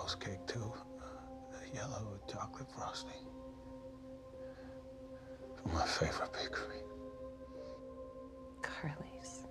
Carl's cake too. Yellow with chocolate frosting. From my favorite bakery. Carly's.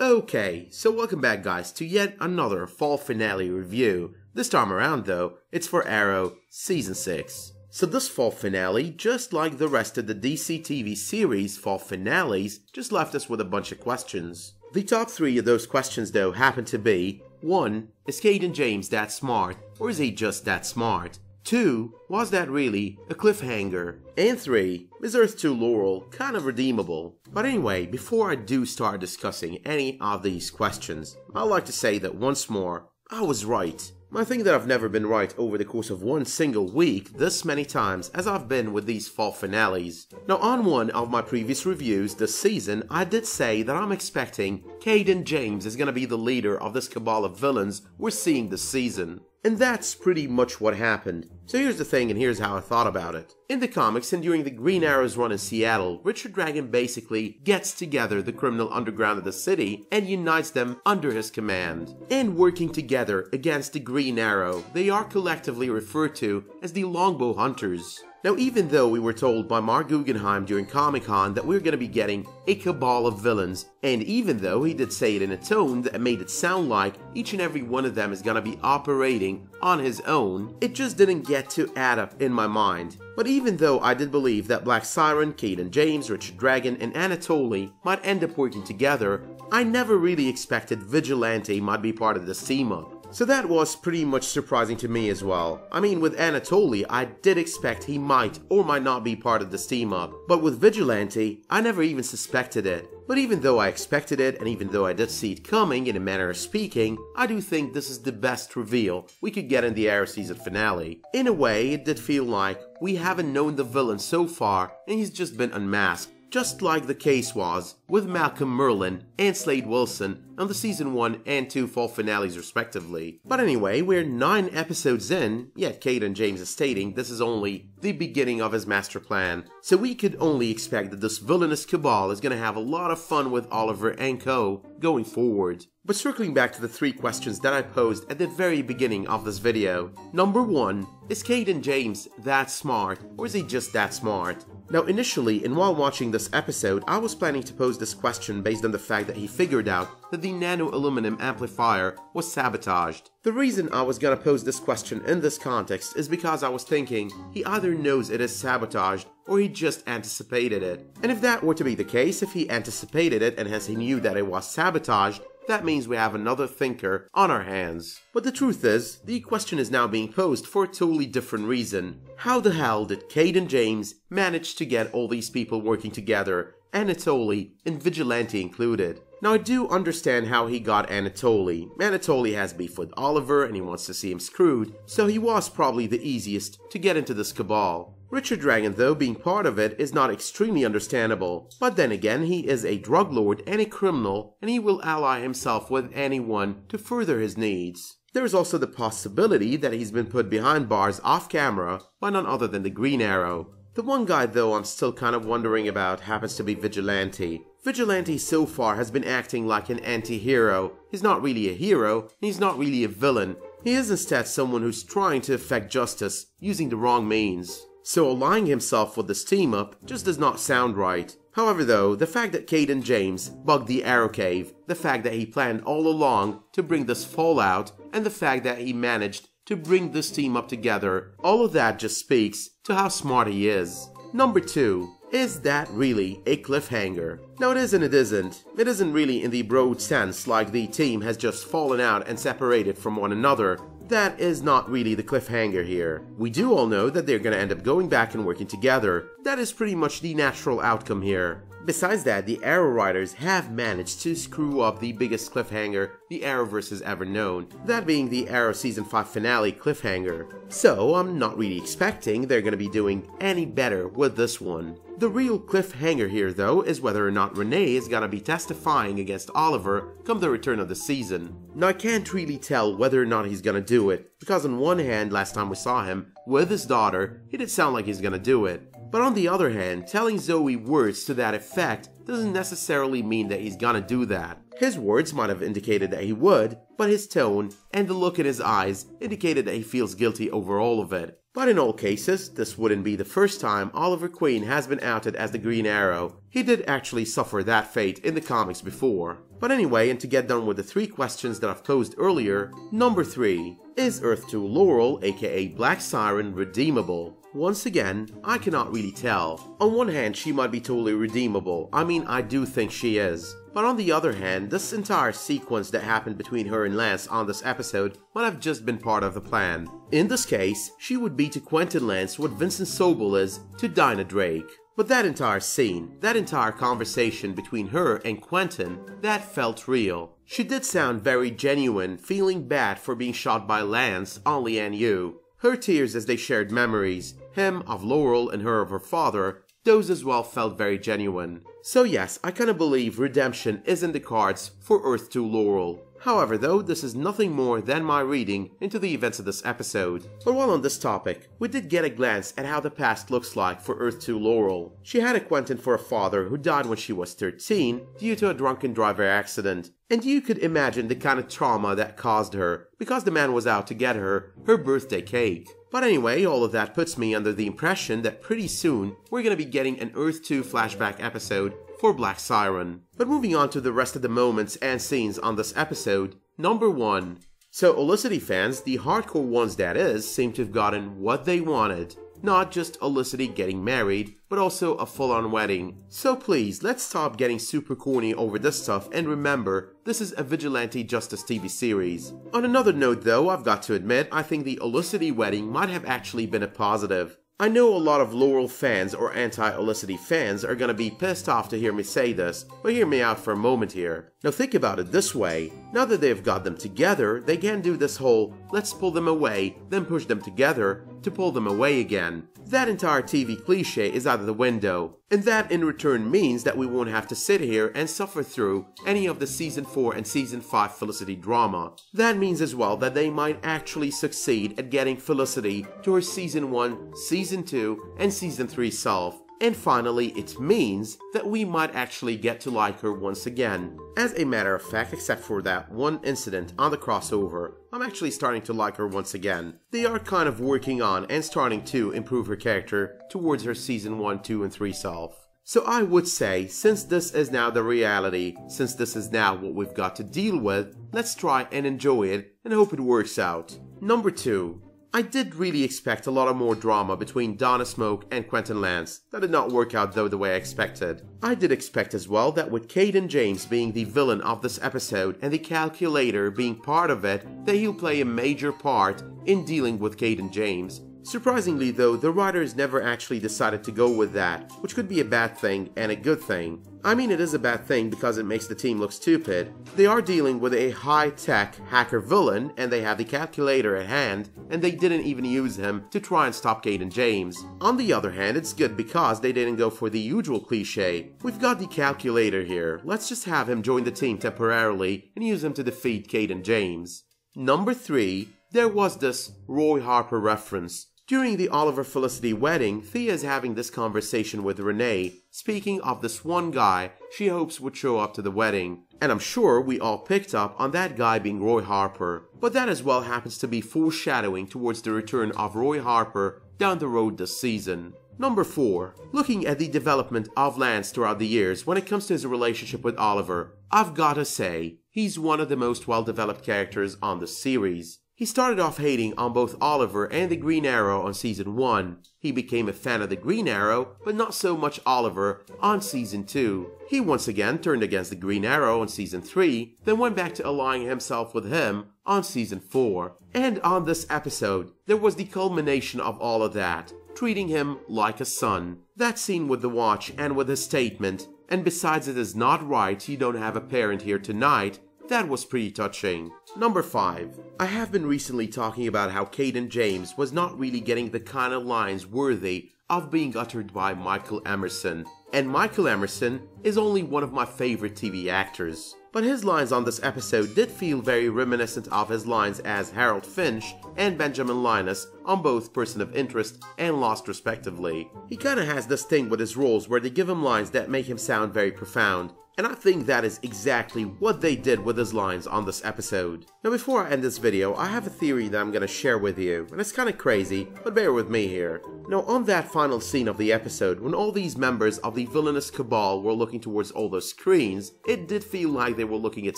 Okay, so welcome back guys to yet another fall finale review. This time around though, it's for Arrow Season 6. So this fall finale, just like the rest of the DC TV series fall finales, just left us with a bunch of questions. The top 3 of those questions though happen to be: 1. Is Cayden James that smart, or is he just that smart? 2. Was that really a cliffhanger? And 3. Is Earth 2 Laurel kind of redeemable? But anyway, before I do start discussing any of these questions, I'd like to say that once more, I was right. I think that I've never been right over the course of one single week this many times as I've been with these fall finales. Now on one of my previous reviews this season, I did say that I'm expecting Cayden James is going to be the leader of this cabal of villains we're seeing this season. And that's pretty much what happened. So here's the thing and here's how I thought about it. In the comics and during the Green Arrow's run in Seattle, Richard Dragon basically gets together the criminal underground of the city and unites them under his command. And working together against the Green Arrow, they are collectively referred to as the Longbow Hunters. Now even though we were told by Mark Guggenheim during Comic-Con that we were going to be getting a cabal of villains, and even though he did say it in a tone that made it sound like each and every one of them is going to be operating on his own, it just didn't get to add up in my mind. But even though I did believe that Black Siren, Cayden James, Richard Dragon, and Anatoly might end up working together, I never really expected Vigilante might be part of this team-up. So that was pretty much surprising to me as well. I mean, with Anatoly, I did expect he might or might not be part of this team-up, but with Vigilante, I never even suspected it. But even though I expected it, and even though I did see it coming in a manner of speaking, I do think this is the best reveal we could get in the Arrow season finale. In a way, it did feel like we haven't known the villain so far, and he's just been unmasked. Just like the case was with Malcolm Merlyn and Slade Wilson on the season 1 and 2 fall finales respectively. But anyway, we're 9 episodes in, yet Cayden James is stating this is only the beginning of his master plan. So we could only expect that this villainous cabal is gonna have a lot of fun with Oliver and co. going forward. But circling back to the 3 questions that I posed at the very beginning of this video. Number 1, is Cayden James that smart, or is he just that smart? Now initially, and while watching this episode, I was planning to pose this question based on the fact that he figured out that the nano-aluminum amplifier was sabotaged. The reason I was gonna pose this question in this context is because I was thinking he either knows it is sabotaged or he just anticipated it. And if that were to be the case, if he anticipated it and hence he knew that it was sabotaged, that means we have another thinker on our hands. But the truth is, the question is now being posed for a totally different reason. How the hell did Cayden James manage to get all these people working together, Anatoly and Vigilante included? Now I do understand how he got Anatoly. Anatoly has beef with Oliver and he wants to see him screwed, so he was probably the easiest to get into this cabal. Richard Dragon though, being part of it, is not extremely understandable. But then again, he is a drug lord and a criminal, and he will ally himself with anyone to further his needs. There is also the possibility that he's been put behind bars off camera by none other than the Green Arrow. The one guy though I'm still kind of wondering about happens to be Vigilante. Vigilante so far has been acting like an anti-hero. He's not really a hero, and he's not really a villain. He is instead someone who's trying to effect justice using the wrong means. So allying himself with this team-up just does not sound right. However though, the fact that Cayden James bugged the Arrow Cave, the fact that he planned all along to bring this fallout, and the fact that he managed to bring this team up together, all of that just speaks to how smart he is. Number 2. Is that really a cliffhanger? No, it is and it isn't. It isn't really in the broad sense like the team has just fallen out and separated from one another. That is not really the cliffhanger here. We do all know that they're gonna end up going back and working together. That is pretty much the natural outcome here. Besides that, the Arrow writers have managed to screw up the biggest cliffhanger the Arrowverse has ever known, that being the Arrow Season 5 finale cliffhanger. So I'm not really expecting they're gonna be doing any better with this one. The real cliffhanger here though is whether or not Rene is gonna be testifying against Oliver come the return of the season. Now I can't really tell whether or not he's gonna do it, because on one hand last time we saw him with his daughter, it did sound like he's gonna do it. But on the other hand, telling Zoe words to that effect doesn't necessarily mean that he's gonna do that. His words might have indicated that he would, but his tone and the look in his eyes indicated that he feels guilty over all of it. But in all cases, this wouldn't be the first time Oliver Queen has been outed as the Green Arrow. He did actually suffer that fate in the comics before. But anyway, and to get done with the 3 questions that I've posed earlier, number 3. Is Earth 2 Laurel, aka Black Siren, redeemable? Once again, I cannot really tell. On one hand, she might be totally redeemable. I mean, I do think she is. But on the other hand, this entire sequence that happened between her and Lance on this episode might have just been part of the plan. In this case, she would be to Quentin Lance what Vincent Sobel is to Dinah Drake. But that entire scene, that entire conversation between her and Quentin, that felt real. She did sound very genuine, feeling bad for being shot by Lance on Lian Yu. Her tears as they shared memories, him of Laurel and her of her father, those as well felt very genuine. So yes, I kinda believe redemption is in the cards for Earth 2 Laurel. However though, this is nothing more than my reading into the events of this episode. But while on this topic, we did get a glance at how the past looks like for Earth 2 Laurel. She had a Quentin for a father who died when she was 13 due to a drunken driver accident. And you could imagine the kind of trauma that caused her, because the man was out to get her birthday cake. But anyway, all of that puts me under the impression that pretty soon we're gonna be getting an Earth 2 flashback episode for Black Siren. But moving on to the rest of the moments and scenes on this episode, number 1. So Olicity fans, the hardcore ones that is, seem to have gotten what they wanted. Not just Olicity getting married, but also a full-on wedding. So please, let's stop getting super corny over this stuff and remember, this is a Vigilante Justice TV series. On another note though, I've got to admit, I think the Olicity wedding might have actually been a positive. I know a lot of Laurel fans or anti-Olicity fans are gonna be pissed off to hear me say this, but hear me out for a moment here. Now think about it this way, now that they've got them together, they can do this whole, let's pull them away, then push them together, to pull them away again. That entire TV cliche is out of the window, and that in return means that we won't have to sit here and suffer through any of the Season 4 and Season 5 Felicity drama. That means as well that they might actually succeed at getting Felicity to her Season 1, Season 2, and Season 3 self. And finally, it means that we might actually get to like her once again. As a matter of fact, except for that one incident on the crossover, I'm actually starting to like her once again. They are kind of working on and starting to improve her character towards her Season 1, 2, and 3 self. So I would say, since this is now the reality, since this is now what we've got to deal with, let's try and enjoy it and hope it works out. Number 2. I did really expect a lot of more drama between Donna Smoak and Quentin Lance. That did not work out though the way I expected. I did expect as well that with Cayden James being the villain of this episode and the calculator being part of it, that he'll play a major part in dealing with Cayden James. Surprisingly though, the writers never actually decided to go with that, which could be a bad thing and a good thing. I mean, it is a bad thing because it makes the team look stupid. They are dealing with a high-tech hacker villain and they have the calculator at hand, and they didn't even use him to try and stop Cayden James. On the other hand, it's good because they didn't go for the usual cliche. We've got the calculator here, let's just have him join the team temporarily and use him to defeat Cayden James. Number 3. There was this Roy Harper reference. During the Oliver Felicity wedding, Thea is having this conversation with Rene, speaking of this one guy she hopes would show up to the wedding. And I'm sure we all picked up on that guy being Roy Harper. But that as well happens to be foreshadowing towards the return of Roy Harper down the road this season. Number 4. Looking at the development of Lance throughout the years when it comes to his relationship with Oliver, I've gotta say, he's one of the most well-developed characters on the series. He started off hating on both Oliver and the Green Arrow on Season 1. He became a fan of the Green Arrow, but not so much Oliver on Season 2. He once again turned against the Green Arrow on Season 3, then went back to aligning himself with him on Season 4. And on this episode, there was the culmination of all of that, treating him like a son. That scene with the watch and with his statement, and besides it is not right you don't have a parent here tonight, that was pretty touching. Number 5. I have been recently talking about how Cayden James was not really getting the kind of lines worthy of being uttered by Michael Emerson. And Michael Emerson is only one of my favorite TV actors. But his lines on this episode did feel very reminiscent of his lines as Harold Finch and Benjamin Linus on both Person of Interest and Lost respectively. He kinda has this thing with his roles where they give him lines that make him sound very profound, and I think that is exactly what they did with his lines on this episode. Now before I end this video, I have a theory that I'm gonna share with you, and it's kinda crazy, but bear with me here. Now on that final scene of the episode, when all these members of the villainous cabal were looking towards all those screens, it did feel like they were looking at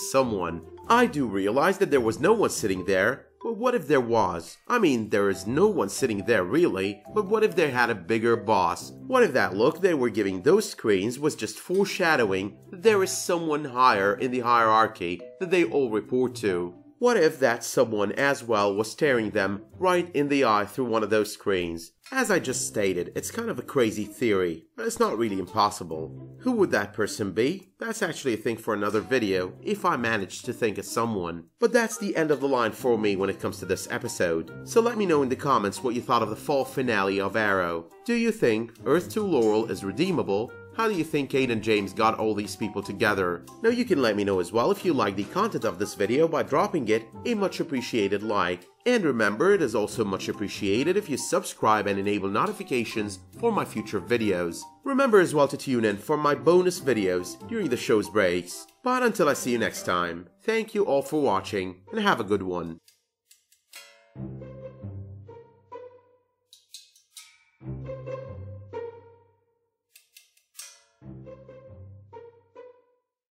someone. I do realize that there was no one sitting there, but what if there was? I mean, there is no one sitting there really, but what if they had a bigger boss? What if that look they were giving those screens was just foreshadowing that there is someone higher in the hierarchy that they all report to? What if that someone as well was staring them right in the eye through one of those screens? As I just stated, it's kind of a crazy theory, but it's not really impossible. Who would that person be? That's actually a thing for another video, if I manage to think of someone. But that's the end of the line for me when it comes to this episode, so let me know in the comments what you thought of the fall finale of Arrow. Do you think Earth 2 Laurel is redeemable? How do you think Cayden James got all these people together? Now you can let me know as well if you like the content of this video by dropping it a much appreciated like. And remember, it is also much appreciated if you subscribe and enable notifications for my future videos. Remember as well to tune in for my bonus videos during the show's breaks. But until I see you next time, thank you all for watching and have a good one.